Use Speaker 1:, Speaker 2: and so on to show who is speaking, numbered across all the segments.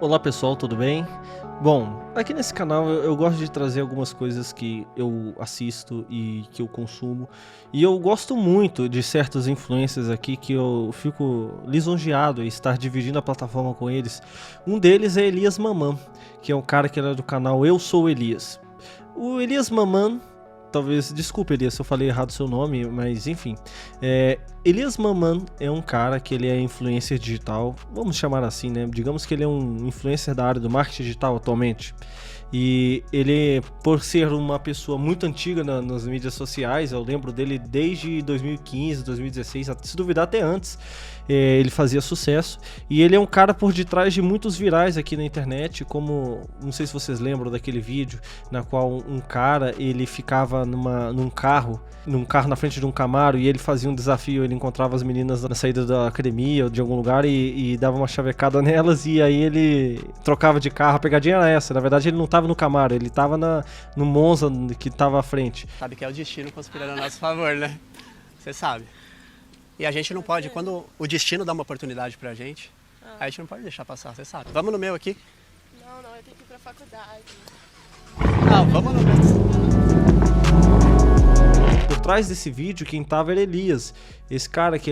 Speaker 1: Olá pessoal, tudo bem? Bom, aqui nesse canal eu gosto de trazer algumas coisas que eu assisto e que eu consumo. E eu gosto muito de certos influencers aqui que eu fico lisonjeado em estar dividindo a plataforma com eles. Um deles é Elias Mamam, que é um cara que era do canal Eu Sou Elias. O Elias Mamam, talvez, desculpe Elias se eu falei errado o seu nome, mas enfim. Elias Mamam é um cara que ele é influencer digital, vamos chamar assim, né? Digamos que ele é um influencer da área do marketing digital atualmente. E ele, por ser uma pessoa muito antiga nas mídias sociais, eu lembro dele desde 2015, 2016, se duvidar até antes, ele fazia sucesso. E ele é um cara por detrás de muitos virais aqui na internet, como, não sei se vocês lembram daquele vídeo, na qual um cara, ele ficava num carro na frente de um Camaro e ele fazia um desafio, ele encontrava as meninas na saída da academia ou de algum lugar e dava uma chavecada nelas e aí ele trocava de carro. A pegadinha era essa, na verdade ele não tava no Camaro, ele tava no Monza que tava à frente.
Speaker 2: Sabe que é o destino conspirando a nosso favor, né? Você sabe. E a gente não pode, quando o destino dá uma oportunidade pra gente, a gente não pode deixar passar, você sabe. Vamos no meu aqui?
Speaker 3: Não, eu tenho que ir pra faculdade.
Speaker 2: Não, vamos no meu.
Speaker 1: Por trás desse vídeo, quem tava era Elias. Esse cara que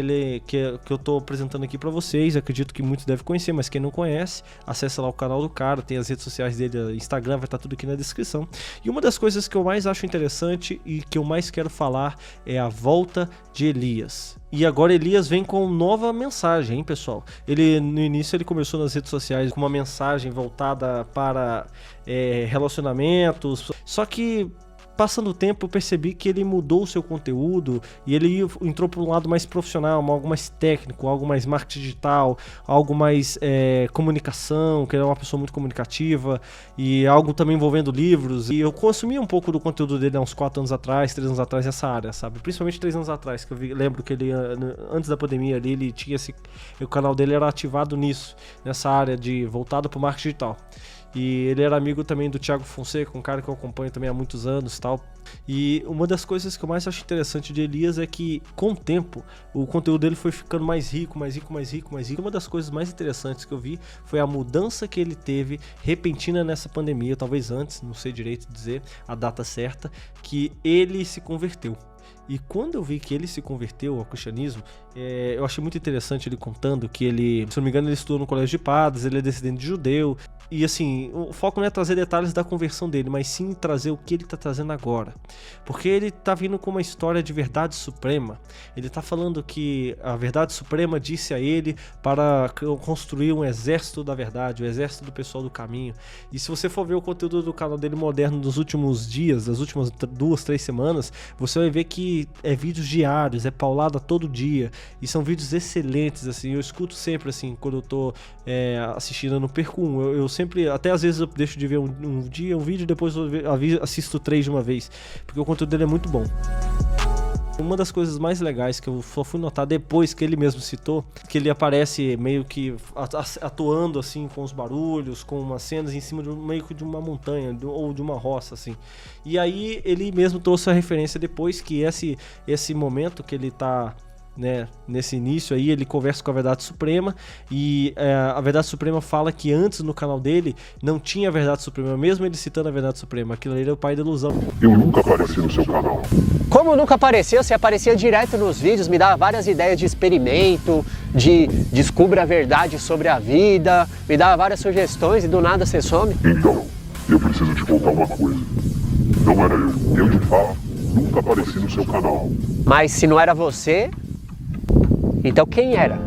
Speaker 1: eu tô apresentando aqui pra vocês, acredito que muitos devem conhecer, mas quem não conhece, acessa lá o canal do cara, tem as redes sociais dele, Instagram, vai estar tudo aqui na descrição. E uma das coisas que eu mais acho interessante e que eu mais quero falar é a volta de Elias. E agora Elias vem com nova mensagem, hein, pessoal? No início ele começou nas redes sociais com uma mensagem voltada para relacionamentos, só que passando o tempo eu percebi que ele mudou o seu conteúdo e ele entrou para um lado mais profissional, algo mais técnico, algo mais marketing digital, algo mais comunicação, que ele é uma pessoa muito comunicativa, e algo também envolvendo livros. E eu consumi um pouco do conteúdo dele há uns 4 anos atrás, 3 anos atrás, nessa área, sabe? Principalmente 3 anos atrás, que lembro que ele, antes da pandemia ali, ele tinha o canal dele era ativado nisso, nessa área voltado para o marketing digital. E ele era amigo também do Thiago Fonseca, um cara que eu acompanho também há muitos anos e tal. E uma das coisas que eu mais acho interessante de Elias é que, com o tempo, o conteúdo dele foi ficando mais rico, mais rico, mais rico, mais rico. Uma das coisas mais interessantes que eu vi foi a mudança que ele teve repentina nessa pandemia, talvez antes, não sei direito dizer a data certa, que ele se converteu. E quando eu vi que ele se converteu ao cristianismo, eu achei muito interessante ele contando que ele, se não me engano, ele estudou no colégio de padres, ele é descendente de judeu. E assim, o foco não é trazer detalhes da conversão dele, mas sim trazer o que ele está trazendo agora. Porque ele está vindo com uma história de verdade suprema. Ele está falando que a verdade suprema disse a ele para construir um exército da verdade, o exército do pessoal do caminho. E se você for ver o conteúdo do canal dele moderno dos últimos dias, das últimas 2, 3 semanas, você vai ver que é vídeos diários, é paulada todo dia. E são vídeos excelentes, assim. Eu escuto sempre, assim, quando eu tô assistindo, eu não perco um. Eu sempre, até às vezes eu deixo de ver um dia, um vídeo, depois eu assisto 3 de uma vez. Porque o conteúdo dele é muito bom. Uma das coisas mais legais que eu só fui notar depois que ele mesmo citou, que ele aparece meio que atuando assim com os barulhos, com umas cenas em cima meio que de uma montanha ou de uma roça assim. E aí ele mesmo trouxe a referência depois que esse momento que ele tá, né, nesse início aí, ele conversa com a Verdade Suprema e a Verdade Suprema fala que antes no canal dele não tinha a Verdade Suprema, mesmo ele citando a Verdade Suprema, aquilo ali era o pai da ilusão.
Speaker 4: Eu nunca apareci no seu canal.
Speaker 2: Como nunca apareceu, você aparecia direto nos vídeos, me dava várias ideias de experimento, de descubra a verdade sobre a vida, me dava várias sugestões e do nada você some.
Speaker 4: Então, eu preciso te contar uma coisa. Não era eu. Eu, de fato, nunca apareci no seu canal.
Speaker 2: Mas se não era você, então quem era?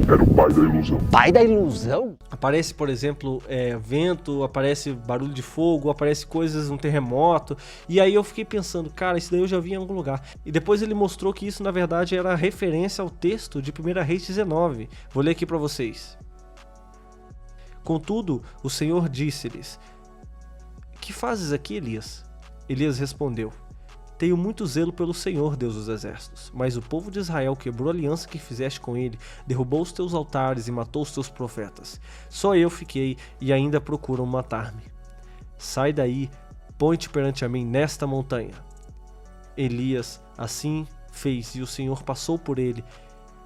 Speaker 4: Era o pai da ilusão.
Speaker 2: Pai da ilusão?
Speaker 1: Aparece, por exemplo, vento, aparece barulho de fogo, aparece coisas, um terremoto. E aí eu fiquei pensando, cara, isso daí eu já vi em algum lugar. E depois ele mostrou que isso, na verdade, era referência ao texto de 1 Reis 19. Vou ler aqui pra vocês. Contudo, o Senhor disse-lhes: Que fazes aqui, Elias? Elias respondeu: Tenho muito zelo pelo Senhor, Deus dos exércitos, mas o povo de Israel quebrou a aliança que fizeste com ele, derrubou os teus altares e matou os teus profetas. Só eu fiquei e ainda procuram matar-me. Sai daí, põe-te perante a mim nesta montanha. Elias assim fez e o Senhor passou por ele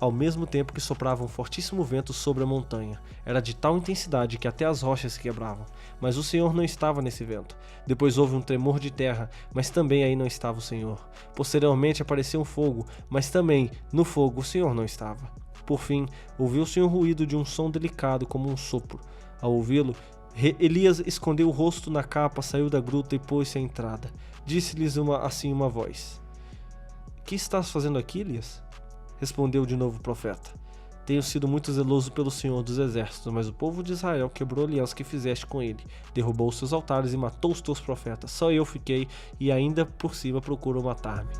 Speaker 1: ao mesmo tempo que soprava um fortíssimo vento sobre a montanha. Era de tal intensidade que até as rochas se quebravam. Mas o Senhor não estava nesse vento. Depois houve um tremor de terra, mas também aí não estava o Senhor. Posteriormente apareceu um fogo, mas também no fogo o Senhor não estava. Por fim, ouviu-se um ruído de um som delicado como um sopro. Ao ouvi-lo, Elias escondeu o rosto na capa, saiu da gruta e pôs-se à entrada. Disse-lhes assim uma voz: Que estás fazendo aqui, Elias? Respondeu de novo o profeta: Tenho sido muito zeloso pelo Senhor dos Exércitos, mas o povo de Israel quebrou a aliança que fizeste com ele, derrubou os seus altares e matou os teus profetas. Só eu fiquei e ainda por cima procuram matar-me.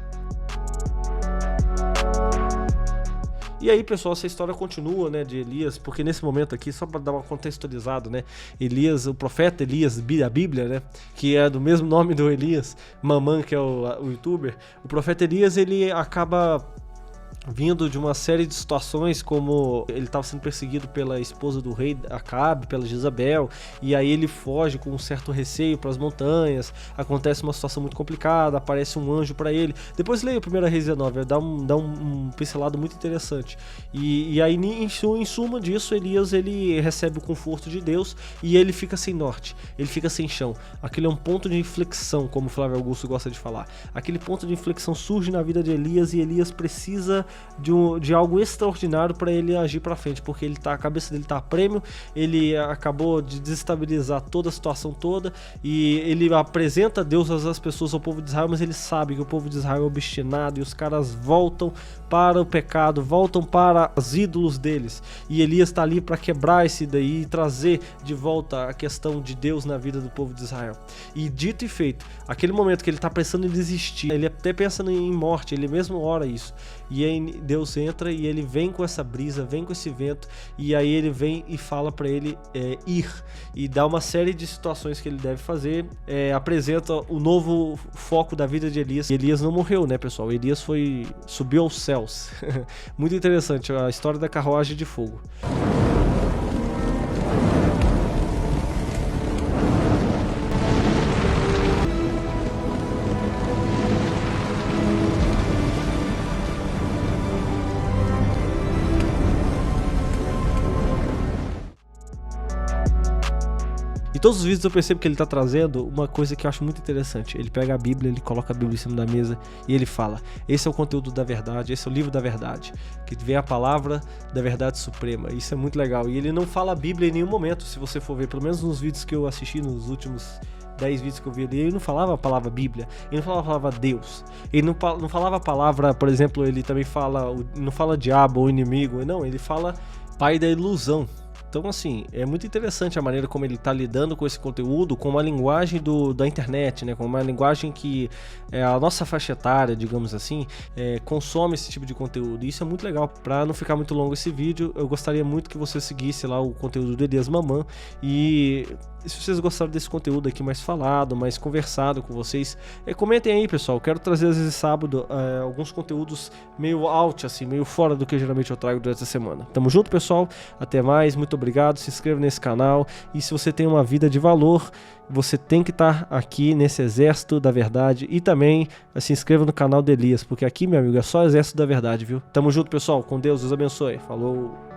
Speaker 1: E aí, pessoal, essa história continua, né, de Elias, porque nesse momento aqui, só para dar uma contextualizada, né, Elias, o profeta Elias, a Bíblia, né, que é do mesmo nome do Elias Mamã, que é o youtuber, o profeta Elias, ele acaba vindo de uma série de situações, como ele estava sendo perseguido pela esposa do rei Acabe, pela Jezabel, e aí ele foge com um certo receio para as montanhas, acontece uma situação muito complicada, aparece um anjo para ele. Depois leia o 1 Reis 19, dá um pincelado muito interessante. E aí, em suma disso, Elias ele recebe o conforto de Deus e ele fica sem norte, ele fica sem chão. Aquele é um ponto de inflexão, como o Flávio Augusto gosta de falar. Aquele ponto de inflexão surge na vida de Elias e Elias precisa de algo extraordinário para ele agir para frente, porque a cabeça dele tá a prêmio, ele acabou de desestabilizar toda a situação toda e ele apresenta Deus às pessoas, ao povo de Israel, mas ele sabe que o povo de Israel é obstinado e os caras voltam para o pecado, voltam para os ídolos deles, e Elias está ali para quebrar esse daí e trazer de volta a questão de Deus na vida do povo de Israel. E dito e feito, aquele momento que ele está pensando em desistir, ele até pensa em morte, ele mesmo ora isso, e aí Deus entra e ele vem com essa brisa, vem com esse vento, e aí ele vem e fala para ele ir, e dá uma série de situações que ele deve fazer, apresenta o novo foco da vida de Elias. E Elias não morreu, né, pessoal? Elias subiu aos céus. Muito interessante a história da carruagem de fogo. Todos os vídeos eu percebo que ele está trazendo uma coisa que eu acho muito interessante. Ele pega a Bíblia, ele coloca a Bíblia em cima da mesa e ele fala: esse é o conteúdo da verdade, esse é o livro da verdade, que vem a palavra da verdade suprema. Isso é muito legal. E ele não fala a Bíblia em nenhum momento, se você for ver, pelo menos nos vídeos que eu assisti, nos últimos 10 vídeos que eu vi ali, ele não falava a palavra Bíblia, ele não falava a palavra Deus, ele não falava a palavra, por exemplo, ele também não fala diabo ou inimigo, não, ele fala pai da ilusão. Então, assim, é muito interessante a maneira como ele está lidando com esse conteúdo, com uma linguagem da internet, né? Com uma linguagem que a nossa faixa etária, digamos assim, consome esse tipo de conteúdo. E isso é muito legal. Para não ficar muito longo esse vídeo, eu gostaria muito que você seguisse lá o conteúdo do Elias Mamã. E se vocês gostaram desse conteúdo aqui mais falado, mais conversado com vocês, comentem aí, pessoal. Eu quero trazer às vezes sábado alguns conteúdos meio out, assim, meio fora do que geralmente eu trago durante a semana. Tamo junto, pessoal. Até mais. Muito obrigado. Se inscreva nesse canal. E se você tem uma vida de valor, você tem que estar aqui nesse exército da verdade. E também se inscreva no canal de Elias, porque aqui, meu amigo, é só exército da verdade, viu? Tamo junto, pessoal. Com Deus. Deus abençoe. Falou.